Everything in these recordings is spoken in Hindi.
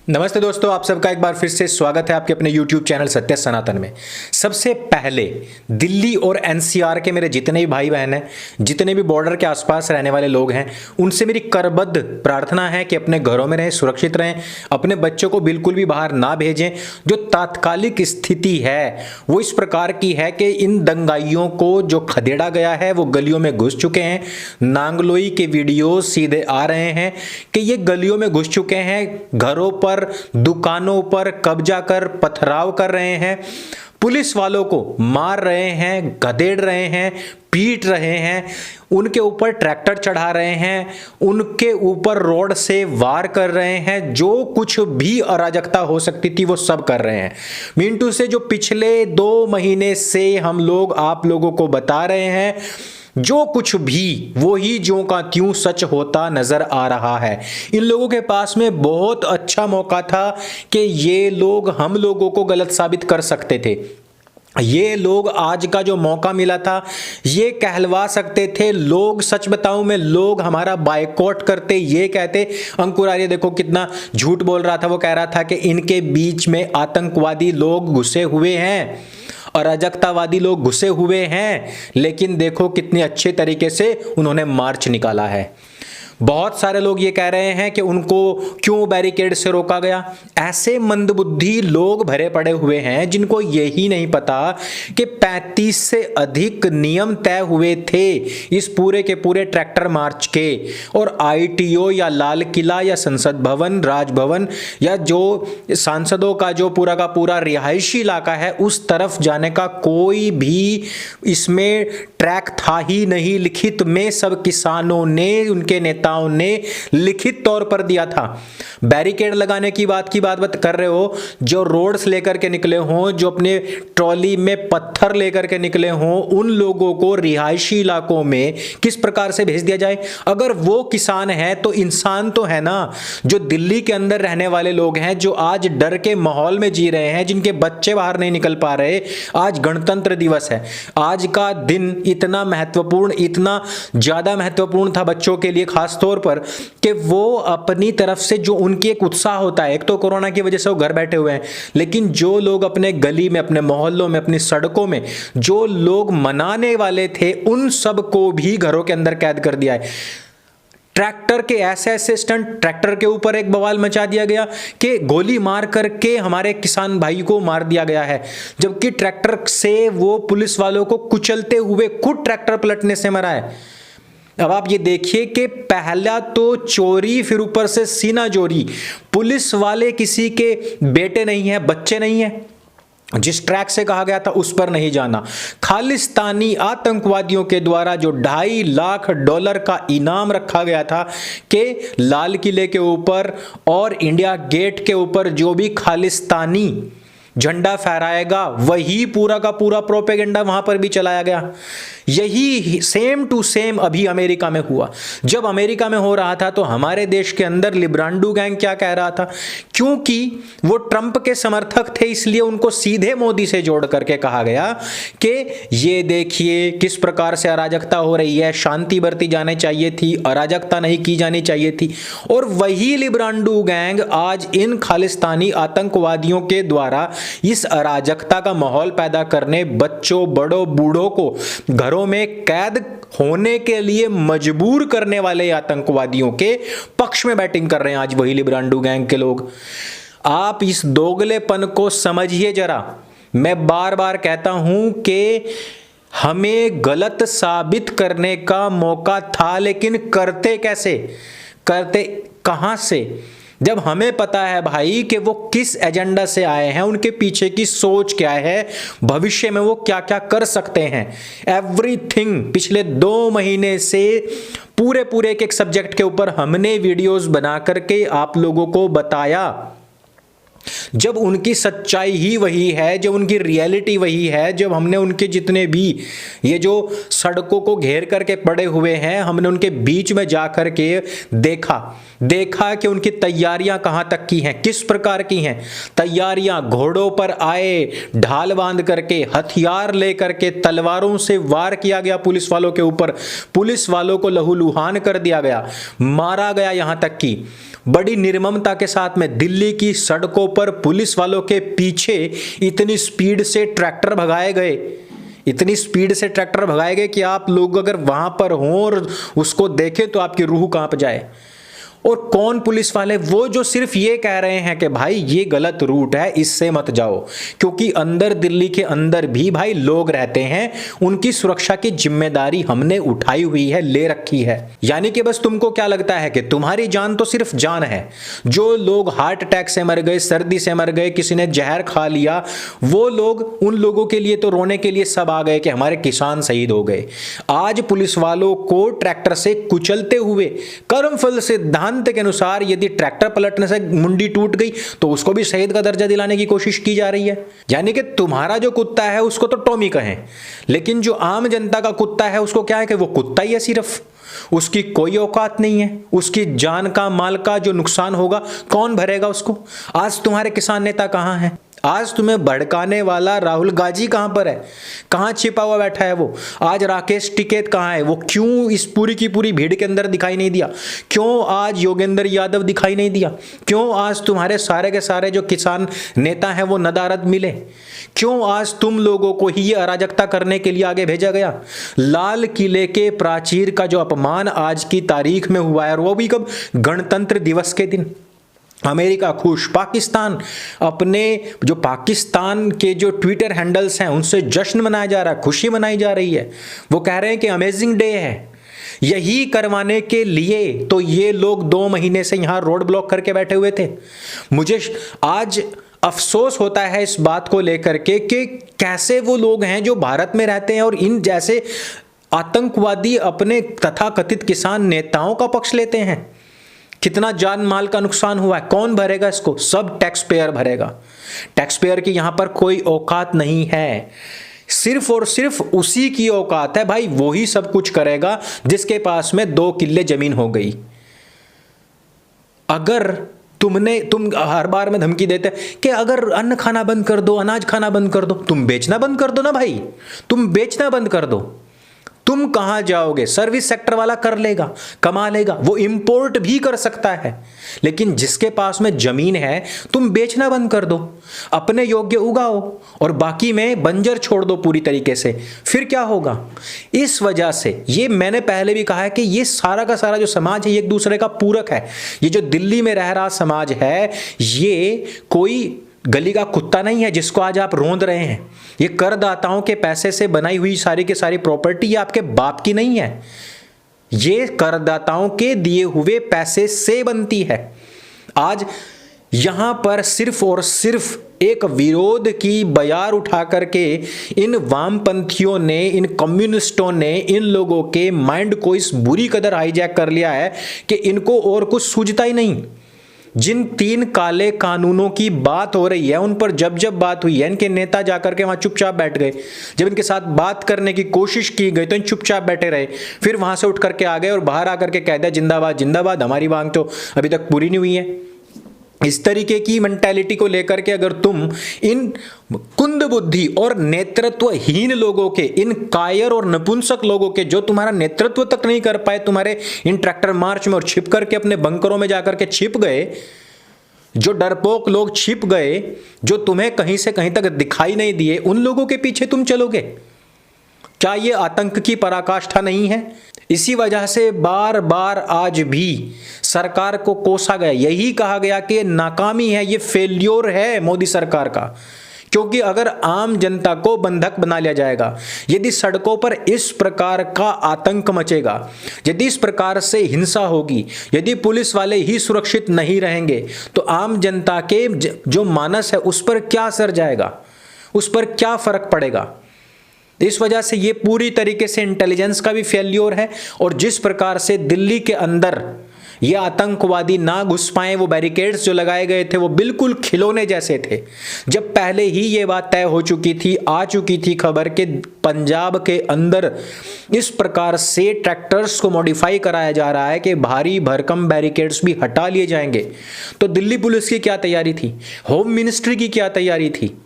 नमस्ते दोस्तों, आप सबका एक बार फिर से स्वागत है आपके अपने YouTube चैनल सत्य सनातन में। सबसे पहले दिल्ली और एनसीआर के मेरे जितने भी भाई बहन हैं, जितने भी बॉर्डर के आसपास रहने वाले लोग हैं, उनसे मेरी करबद्ध प्रार्थना है कि अपने घरों में रहें, सुरक्षित रहें, अपने बच्चों को बिल्कुल भी बाहर ना भेजें। जो तात्कालिक स्थिति है वो इस प्रकार की है कि इन दंगाइयों को जो खदेड़ा गया है वो गलियों में घुस चुके हैं। नांगलोई के वीडियो सीधे आ रहे हैं कि ये गलियों में घुस चुके हैं, घरों पर, दुकानों पर कब्जा कर पथराव कर रहे हैं, पुलिस वालों को मार रहे हैं, गधेड़ रहे हैं, पीट रहे हैं, उनके ऊपर ट्रैक्टर चढ़ा रहे हैं, उनके ऊपर रोड से वार कर रहे हैं। जो कुछ भी अराजकता हो सकती थी वो सब कर रहे हैं। मिंटू से जो पिछले 2 महीने से हम लोग आप लोगों को बता रहे हैं, जो कुछ भी वो ही ज्यों का त्यों सच होता नजर आ रहा है। इन लोगों के पास में बहुत अच्छा मौका था कि ये लोग हम लोगों को गलत साबित कर सकते थे। ये लोग आज का जो मौका मिला था ये कहलवा सकते थे। लोग, सच बताऊं मैं, लोग हमारा बायकॉट करते, ये कहते अंकुर आर्य देखो कितना झूठ बोल रहा था। वो कह रहा था कि इनके बीच में आतंकवादी लोग घुसे हुए हैं, अराजकतावादी लोग घुसे हुए हैं, लेकिन देखो कितने अच्छे तरीके से उन्होंने मार्च निकाला है। बहुत सारे लोग ये कह रहे हैं कि उनको क्यों बैरिकेड से रोका गया। ऐसे मंदबुद्धि लोग भरे पड़े हुए हैं जिनको यही नहीं पता कि 35 से अधिक नियम तय हुए थे इस पूरे के पूरे ट्रैक्टर मार्च के, और आईटीओ या लाल किला या संसद भवन, राजभवन या जो सांसदों का जो पूरा का पूरा रिहायशी इलाका है उस तरफ जाने का कोई भी इसमें ट्रैक था ही नहीं। लिखित में सब किसानों ने, उनके नेताओं ने लिखित तौर पर दिया था। बैरिकेड लगाने की बात कर रहे हो, जो रोड्स लेकर के निकले हों, जो अपने ट्रॉली में पत्थर लेकर के निकले हों, उन लोगों को रिहायशी इलाकों में किस प्रकार से भेज दिया जाए। अगर वो किसान है तो इंसान तो है ना। जो दिल्ली के अंदर रहने वाले लोग हैं, जो आज डर के माहौल में जी रहे हैं, जिनके बच्चे बाहर नहीं निकल पा रहे, आज गणतंत्र दिवस है। आज का दिन इतना महत्वपूर्ण, इतना ज्यादा महत्वपूर्ण था बच्चों के लिए खास तौर पर कि वो अपनी तरफ से जो उनकी एक उत्साह होता है, एक तो कोरोना की वजह से वो घर बैठे हुए हैं, लेकिन जो लोग अपने गली में, अपने मोहल्लों में, अपनी सड़कों में जो लोग मनाने वाले थे, उन सब को भी घरों के अंदर कैद कर दिया है। ट्रैक्टर के ऐसे स्टंट, ट्रैक्टर के ऊपर एक बवाल मचा दिया गया कि गोली मार करके हमारे किसान भाई को मार दिया गया है, जबकि ट्रैक्टर से वो पुलिस वालों को कुचलते हुए खुद ट्रैक्टर पलटने से मरा है। अब आप ये देखिए कि पहला तो चोरी, फिर ऊपर से सीना चोरी। पुलिस वाले किसी के बेटे नहीं है, बच्चे नहीं है। जिस ट्रैक से कहा गया था उस पर नहीं जाना। खालिस्तानी आतंकवादियों के द्वारा जो $2.5 लाख का इनाम रखा गया था कि लाल किले के ऊपर और इंडिया गेट के ऊपर जो भी खालिस्तानी झंडा फहराएगा, वही पूरा का पूरा प्रोपेगेंडा वहां पर भी चलाया गया। यही सेम टू सेम अभी अमेरिका में हुआ। जब अमेरिका में हो रहा था तो हमारे देश के अंदर लिब्रांडू गैंग क्या कह रहा था, क्योंकि वो ट्रंप के समर्थक थे इसलिए उनको सीधे मोदी से जोड़ करके कहा गया कि ये देखिए किस प्रकार से अराजकता हो रही है, शांति बरती जानी चाहिए थी, अराजकता नहीं की जानी चाहिए थी। और वही लिब्रांडू गैंग आज इन खालिस्तानी आतंकवादियों के द्वारा इस अराजकता का माहौल पैदा करने, बच्चों, बड़ों, बूढ़ों को घरों में कैद होने के लिए मजबूर करने वाले आतंकवादियों के पक्ष में बैटिंग कर रहे हैं आज वही लिब्रांडू गैंग के लोग। आप इस दोगलेपन को समझिए जरा। मैं बार बार कहता हूं कि हमें गलत साबित करने का मौका था, लेकिन करते कैसे, करते कहां से, जब हमें पता है भाई कि वो किस एजेंडा से आए हैं, उनके पीछे की सोच क्या है, भविष्य में वो क्या क्या कर सकते हैं। एवरीथिंग पिछले 2 महीने से पूरे एक सब्जेक्ट के ऊपर हमने वीडियोस बना करके आप लोगों को बताया। जब उनकी सच्चाई ही वही है, जब उनकी रियलिटी वही है, जब हमने उनके जितने भी ये जो सड़कों को घेर करके पड़े हुए हैं, हमने उनके बीच में जा करके देखा कि उनकी तैयारियां कहां तक की हैं, किस प्रकार की हैं तैयारियां। घोड़ों पर आए, ढाल बांध करके, हथियार लेकर के, तलवारों से वार किया गया पुलिस वालों के ऊपर, पुलिस वालों को लहूलुहान कर दिया गया, मारा गया, यहां तक कि बड़ी निर्ममता के साथ में दिल्ली की सड़कों पर पुलिस वालों के पीछे इतनी स्पीड से ट्रैक्टर भगाए गए, इतनी स्पीड से ट्रैक्टर भगाए गए कि आप लोग अगर वहां पर हों और उसको देखें तो आपकी रूह कांप जाए। और कौन पुलिस वाले? वो जो सिर्फ ये कह रहे हैं कि भाई ये गलत रूट है, इससे मत जाओ, क्योंकि अंदर दिल्ली के अंदर भी भाई लोग रहते हैं, उनकी सुरक्षा की जिम्मेदारी हमने उठाई हुई है, ले रखी है। यानी कि बस तुमको क्या लगता है कि तुम्हारी जान तो सिर्फ जान है। जो लोग हार्ट अटैक से मर गए, सर्दी से मर गए, किसी ने जहर खा लिया, वो लोग, उन लोगों के लिए तो रोने के लिए सब आ गए कि हमारे किसान शहीद हो गए। आज पुलिस वालों को ट्रैक्टर से कुचलते हुए कर्मफल सिद्धांत के अनुसार यदि ट्रैक्टर पलटने से मुंडी टूट गई तो उसको भी शहीद का दर्जा दिलाने की कोशिश की जा रही है। यानी कि तुम्हारा जो कुत्ता है उसको तो टॉमी कहें, लेकिन जो आम जनता का कुत्ता है उसको क्या है कि वो कुत्ता ही है, सिर्फ उसकी कोई औकात नहीं है। उसकी जान का, माल का जो नुकसान होगा कौन भरेगा उसको? आज तुम्हारे किसान नेता कहां हैं? आज तुम्हें भड़काने वाला राहुल गांधी कहां पर है? कहां छिपा हुआ बैठा है वो? आज राकेश टिकैत कहां है? वो क्यों इस पूरी की पूरी भीड़ के अंदर दिखाई नहीं दिया? क्यों आज योगेंद्र यादव दिखाई नहीं दिया? क्यों आज तुम्हारे सारे के सारे जो किसान नेता हैं वो नदारद मिले? क्यों आज तुम लोगों को ही ये अराजकता करने के लिए आगे भेजा गया? लाल किले के प्राचीर का जो अपमान आज की तारीख में हुआ है, और वो भी कब? गणतंत्र दिवस के दिन। अमेरिका खुश, पाकिस्तान अपने जो पाकिस्तान के जो ट्विटर हैंडल्स हैं उनसे जश्न मनाया जा रहा है, खुशी मनाई जा रही है। वो कह रहे हैं कि अमेजिंग डे है। यही करवाने के लिए तो ये लोग 2 महीने से यहां रोड ब्लॉक करके बैठे हुए थे। मुझे आज अफसोस होता है इस बात को लेकर के कि कैसे वो लोग हैं जो भारत में रहते हैं और इन जैसे आतंकवादी अपने तथाकथित किसान नेताओं का पक्ष लेते हैं। कितना जान माल का नुकसान हुआ है, कौन भरेगा इसको? सब टैक्स पेयर भरेगा। टैक्स पेयर की यहां पर कोई औकात नहीं है, सिर्फ और सिर्फ उसी की औकात है भाई, वो ही सब कुछ करेगा जिसके पास में 2 किल्ले जमीन हो गई। अगर तुम हर बार में धमकी देते कि अगर अन्न खाना बंद कर दो, अनाज खाना बंद कर दो, तुम बेचना बंद कर दो ना भाई, तुम बेचना बंद कर दो। तुम कहां जाओगे? सर्विस सेक्टर वाला कर लेगा, कमा लेगा, वो इंपोर्ट भी कर सकता है, लेकिन जिसके पास में जमीन है तुम बेचना बंद कर दो, अपने योग्य उगाओ और बाकी में बंजर छोड़ दो पूरी तरीके से। फिर क्या होगा? इस वजह से ये मैंने पहले भी कहा है कि ये सारा का सारा जो समाज है ये एक दूसरे का पूरक है। ये जो दिल्ली में रह रहा समाज है ये कोई गली का कुत्ता नहीं है जिसको आज आप रोंद रहे हैं। ये करदाताओं के पैसे से बनाई हुई सारी की सारी प्रॉपर्टी ये आपके बाप की नहीं है, ये करदाताओं के दिए हुए पैसे से बनती है। आज यहां पर सिर्फ और सिर्फ एक विरोध की बयार उठा करके इन वामपंथियों ने, इन कम्युनिस्टों ने इन लोगों के माइंड को इस बुरी कदर हाईजैक कर लिया है कि इनको और कुछ सूझता ही नहीं। जिन 3 काले कानूनों की बात हो रही है उन पर जब जब बात हुई है इनके नेता जाकर के वहां चुपचाप बैठ गए। जब इनके साथ बात करने की कोशिश की गई तो इन चुपचाप बैठे रहे, फिर वहां से उठ करके आ गए और बाहर आकर के कह दिया जिंदाबाद जिंदाबाद, हमारी मांग तो अभी तक पूरी नहीं हुई है। इस तरीके की मेंटालिटी को लेकर के अगर तुम इन कुंद बुद्धि और नेतृत्वहीन लोगों के, इन कायर और नपुंसक लोगों के जो तुम्हारा नेतृत्व तक नहीं कर पाए तुम्हारे इन ट्रैक्टर मार्च में और छिप करके अपने बंकरों में जाकर के छिप गए, जो डरपोक लोग छिप गए, जो तुम्हें कहीं से कहीं तक दिखाई नहीं दिए, उन लोगों के पीछे तुम चलोगे? क्या ये आतंक की पराकाष्ठा नहीं है? इसी वजह से बार बार आज भी सरकार को कोसा गया, यही कहा गया कि नाकामी है, ये फेल्योर है मोदी सरकार का। क्योंकि अगर आम जनता को बंधक बना लिया जाएगा, यदि सड़कों पर इस प्रकार का आतंक मचेगा, यदि इस प्रकार से हिंसा होगी, यदि पुलिस वाले ही सुरक्षित नहीं रहेंगे तो आम जनता के जो मानस है उस पर क्या असर जाएगा, उस पर क्या फर्क पड़ेगा? इस वजह से ये पूरी तरीके से इंटेलिजेंस का भी फेल्योर है। और जिस प्रकार से दिल्ली के अंदर ये आतंकवादी ना घुस पाए, वो बैरिकेड्स जो लगाए गए थे वो बिल्कुल खिलौने जैसे थे, जब पहले ही ये बात तय हो चुकी थी, आ चुकी थी खबर के पंजाब के अंदर इस प्रकार से ट्रैक्टर्स को मॉडिफाई कराया जा रहा है कि भारी भरकम बैरिकेड्स भी हटा लिए जाएंगे। तो दिल्ली पुलिस की क्या तैयारी थी? होम मिनिस्ट्री की क्या तैयारी थी?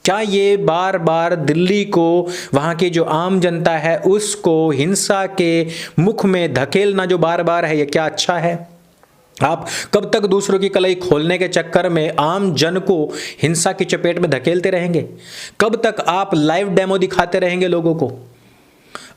क्या ये बार बार दिल्ली को, वहाँ की जो आम जनता है उसको हिंसा के मुख में धकेलना जो बार बार है, ये क्या अच्छा है? आप कब तक दूसरों की कलाई खोलने के चक्कर में आम जन को हिंसा की चपेट में धकेलते रहेंगे? कब तक आप लाइव डेमो दिखाते रहेंगे लोगों को?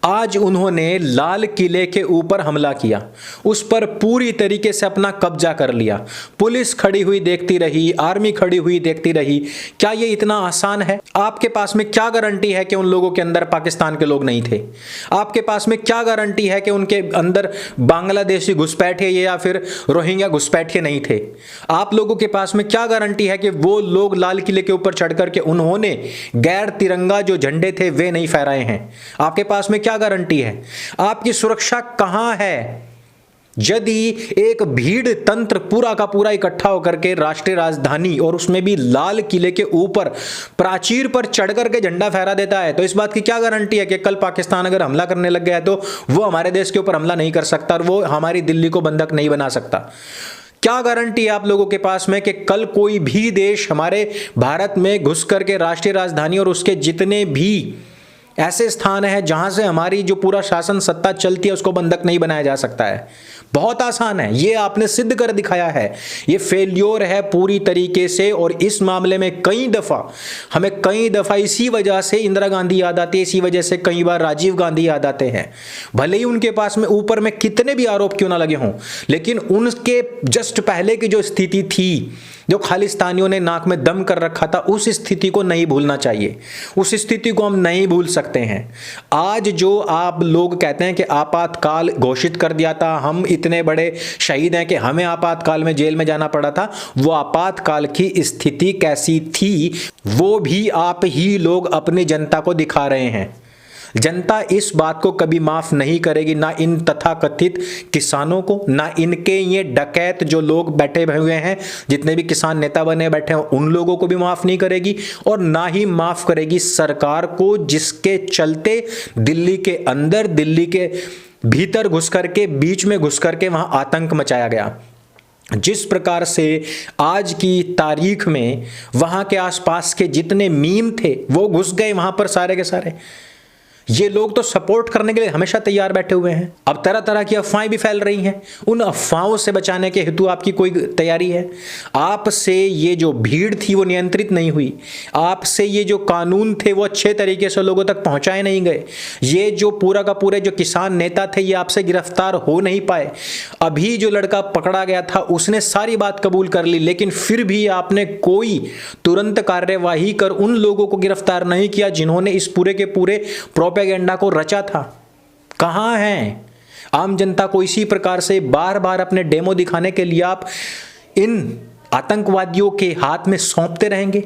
आज उन्होंने लाल किले के ऊपर हमला किया, उस पर पूरी तरीके से अपना कब्जा कर लिया। पुलिस खड़ी हुई देखती रही, आर्मी खड़ी हुई देखती रही। क्या ये इतना आसान है? आपके पास में क्या गारंटी है कि उन लोगों के अंदर पाकिस्तान के लोग नहीं थे? आपके पास में क्या गारंटी है कि उनके अंदर बांग्लादेशी घुसपैठिए या फिर रोहिंग्या घुसपैठिए नहीं थे? आप लोगों के पास में क्या गारंटी है कि वो लोग लाल किले के ऊपर चढ़ करके उन्होंने गैर तिरंगा जो झंडे थे वे नहीं फहराए हैं? आपके पास में क्या गारंटी है? आपकी सुरक्षा कहां है? यदि एक भीड़ तंत्र पूरा का पूरा इकट्ठा होकर के राष्ट्रीय राजधानी और उसमें भी लाल किले के ऊपर प्राचीर पर चढ़ करके झंडा फहरा देता है, तो इस बात की क्या गारंटी है कि कल पाकिस्तान अगर हमला करने लग गया है तो वो हमारे देश के ऊपर हमला नहीं कर सकता और वो हमारी दिल्ली को बंधक नहीं बना सकता? क्या गारंटी है आप लोगों के पास में कि कल कोई भी देश हमारे भारत में घुस करके राष्ट्रीय राजधानी और उसके जितने भी ऐसे स्थान है जहां से हमारी जो पूरा शासन सत्ता चलती है उसको बंधक नहीं बनाया जा सकता है? बहुत आसान है, ये आपने सिद्ध कर दिखाया है। ये फेल्योर है पूरी तरीके से। और इस मामले में हमें कई दफा इसी वजह से इंदिरा गांधी याद आती है, इसी वजह से कई बार राजीव गांधी याद आते हैं। भले ही उनके पास में ऊपर में कितने भी आरोप क्यों ना लगे हों, लेकिन उनके जस्ट पहले की जो स्थिति थी, जो खालिस्तानियों ने नाक में दम कर रखा था, उस स्थिति को नहीं भूलना चाहिए। उस स्थिति को हम नहीं भूल सकते हैं। आज जो आप लोग कहते हैं कि आपातकाल घोषित कर दिया था, हम इतने बड़े शहीद हैं कि हमें आपातकाल में जेल में जाना पड़ा था, वो आपातकाल की स्थिति कैसी थी वो भी आप ही लोग अपनी जनता को दिखा रहे हैं। जनता इस बात को कभी माफ नहीं करेगी, ना इन तथाकथित किसानों को, ना इनके ये डकैत जो लोग बैठे हुए हैं, जितने भी किसान नेता बने बैठे हैं उन लोगों को भी माफ नहीं करेगी, और ना ही माफ करेगी सरकार को, जिसके चलते दिल्ली के अंदर, दिल्ली के भीतर घुस करके, बीच में घुस करके वहां आतंक मचाया गया। जिस प्रकार से आज की तारीख में वहां के आसपास के जितने मीम थे वो घुस गए वहां पर सारे के सारे। ये लोग तो सपोर्ट करने के लिए हमेशा तैयार बैठे हुए हैं। अब तरह तरह की अफवाहें भी फैल रही हैं। उन अफवाहों से बचाने के हेतु आपकी कोई तैयारी है? आपसे ये जो भीड़ थी वो नियंत्रित नहीं हुई। आपसे ये जो कानून थे वो अच्छे तरीके से लोगों तक पहुंचाए नहीं गए। ये जो पूरा का पूरे जो किसान नेता थे ये आपसे गिरफ्तार हो नहीं पाए। अभी जो लड़का पकड़ा गया था उसने सारी बात कबूल कर ली, लेकिन फिर भी आपने कोई तुरंत कार्यवाही कर उन लोगों को गिरफ्तार नहीं किया जिन्होंने इस पूरे के पूरे प्रोपेगेंडा को रचा था। कहां हैं? आम जनता को इसी प्रकार से बार बार अपने डेमो दिखाने के लिए आप इन आतंकवादियों के हाथ में सौंपते रहेंगे।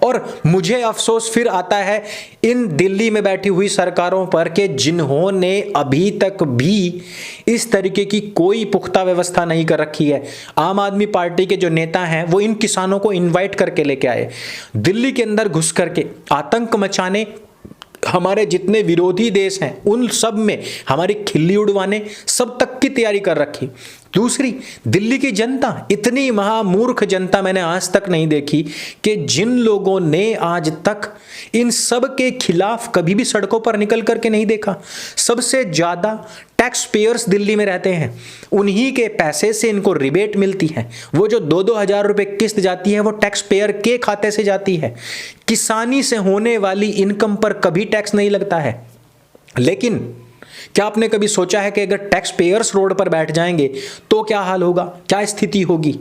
और मुझे अफसोस फिर आता है इन दिल्ली में बैठी हुई सरकारों पर कि जिन्होंने अभी तक भी इस तरीके की कोई पुख्ता व्यवस्था नहीं कर रखी है। आम आदमी पार्टी के जो नेता हैं वो इन किसानों को इनवाइट करके लेके आए, दिल्ली के अंदर घुस करके आतंक मचाने, हमारे जितने विरोधी देश हैं उन सब में हमारी खिल्ली उड़वाने, सब तक की तैयारी कर रखी। दूसरी, दिल्ली की जनता, इतनी महामूर्ख जनता मैंने आज तक नहीं देखी कि जिन लोगों ने आज तक इन सब के खिलाफ कभी भी सड़कों पर निकल करके नहीं देखा। सबसे ज्यादा टैक्स पेयर्स दिल्ली में रहते हैं, उन्हीं के पैसे से इनको रिबेट मिलती है। वो जो 2-2 हजार रुपए किस्त जाती है वो टैक्स पेयर के खाते से जाती है। किसानी से होने वाली इनकम पर कभी टैक्स नहीं लगता है। लेकिन क्या आपने कभी सोचा है कि अगर टैक्स पेयर्स रोड पर बैठ जाएंगे तो क्या हाल होगा, क्या स्थिति होगी?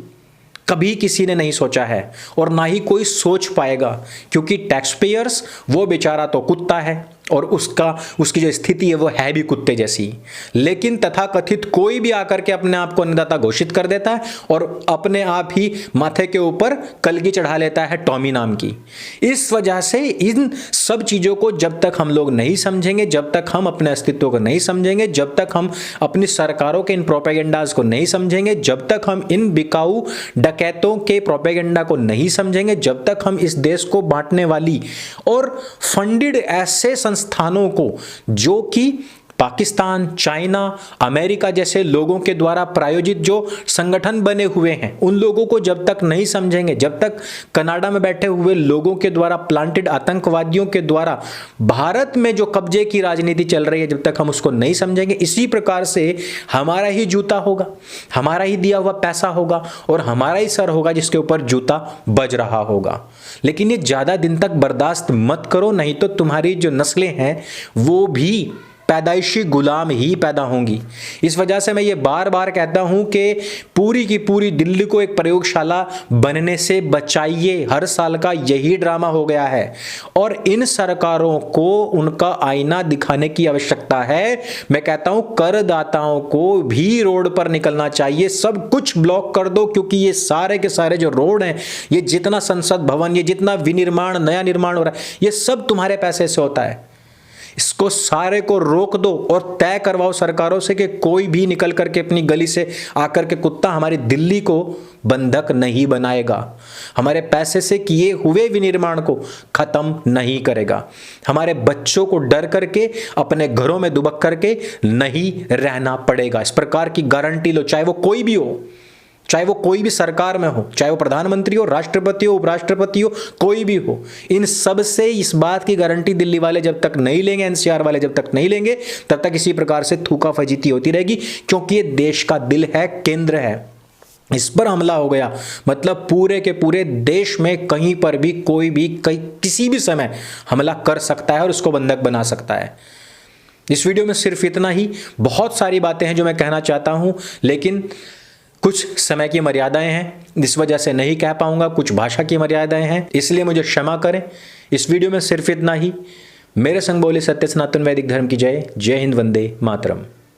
कभी किसी ने नहीं सोचा है और ना ही कोई सोच पाएगा, क्योंकि टैक्स पेयर्स वो बेचारा तो कुत्ता है और उसकी जो स्थिति है वो है भी कुत्ते जैसी। लेकिन तथाकथित कोई भी आकर के अपने आप को अन्नदाता घोषित कर देता है और अपने आप ही माथे के ऊपर कलगी चढ़ा लेता है टॉमी नाम की। इस वजह से इन सब चीज़ों को जब तक हम लोग नहीं समझेंगे, जब तक हम अपने अस्तित्व को नहीं समझेंगे, जब तक हम अपनी सरकारों के इन प्रोपेगेंडाज को नहीं समझेंगे, जब तक हम इन बिकाऊ डकैतों के प्रोपेगेंडा को नहीं समझेंगे, जब तक हम इस देश को बांटने वाली और फंडेड ऐसे संस्थानों को जो कि पाकिस्तान, चाइना, अमेरिका जैसे लोगों के द्वारा प्रायोजित जो संगठन बने हुए हैं, उन लोगों को जब तक नहीं समझेंगे, जब तक कनाडा में बैठे हुए लोगों के द्वारा प्लांटेड आतंकवादियों के द्वारा भारत में जो कब्जे की राजनीति चल रही है, जब तक हम उसको नहीं समझेंगे, इसी प्रकार से हमारा ही जूता होगा, हमारा ही दिया हुआ पैसा होगा और हमारा ही सर होगा जिसके ऊपर जूता बज रहा होगा। लेकिन ये ज्यादा दिन तक बर्दाश्त मत करो, नहीं तो तुम्हारी जो नस्लें हैं वो भी पैदाइशी गुलाम ही पैदा होंगी। इस वजह से मैं ये बार बार कहता हूं कि पूरी की पूरी दिल्ली को एक प्रयोगशाला बनने से बचाइए। हर साल का यही ड्रामा हो गया है और इन सरकारों को उनका आईना दिखाने की आवश्यकता है। मैं कहता हूं करदाताओं को भी रोड पर निकलना चाहिए, सब कुछ ब्लॉक कर दो, क्योंकि ये सारे के सारे जो रोड हैं, ये जितना संसद भवन, ये जितना विनिर्माण, नया निर्माण हो रहा है, ये सब तुम्हारे पैसे से होता है। इसको सारे को रोक दो और तय करवाओ सरकारों से कि कोई भी निकल करके अपनी गली से आकर के कुत्ता हमारी दिल्ली को बंधक नहीं बनाएगा, हमारे पैसे से किए हुए विनिर्माण को खत्म नहीं करेगा, हमारे बच्चों को डर करके अपने घरों में दुबक करके नहीं रहना पड़ेगा। इस प्रकार की गारंटी लो, चाहे वो कोई भी हो, चाहे वो कोई भी सरकार में हो, चाहे वो प्रधानमंत्री हो, राष्ट्रपति हो, उपराष्ट्रपति हो, कोई भी हो। इन सब से इस बात की गारंटी दिल्ली वाले जब तक नहीं लेंगे, एनसीआर वाले जब तक नहीं लेंगे, तब तक इसी प्रकार से थूका फजीती होती रहेगी, क्योंकि ये देश का दिल है, केंद्र है। इस पर हमला हो गया मतलब पूरे के पूरे देश में कहीं पर भी कोई भी किसी भी समय हमला कर सकता है और उसको बंधक बना सकता है। इस वीडियो में सिर्फ इतना ही। बहुत सारी बातें हैं जो मैं कहना चाहता हूं, लेकिन कुछ समय की मर्यादाएं हैं, इस वजह से नहीं कह पाऊंगा। कुछ भाषा की मर्यादाएं हैं, इसलिए मुझे क्षमा करें। इस वीडियो में सिर्फ इतना ही। मेरे संग बोले सत्य सनातन वैदिक धर्म की जय। जय हिंद, वंदे मातरम।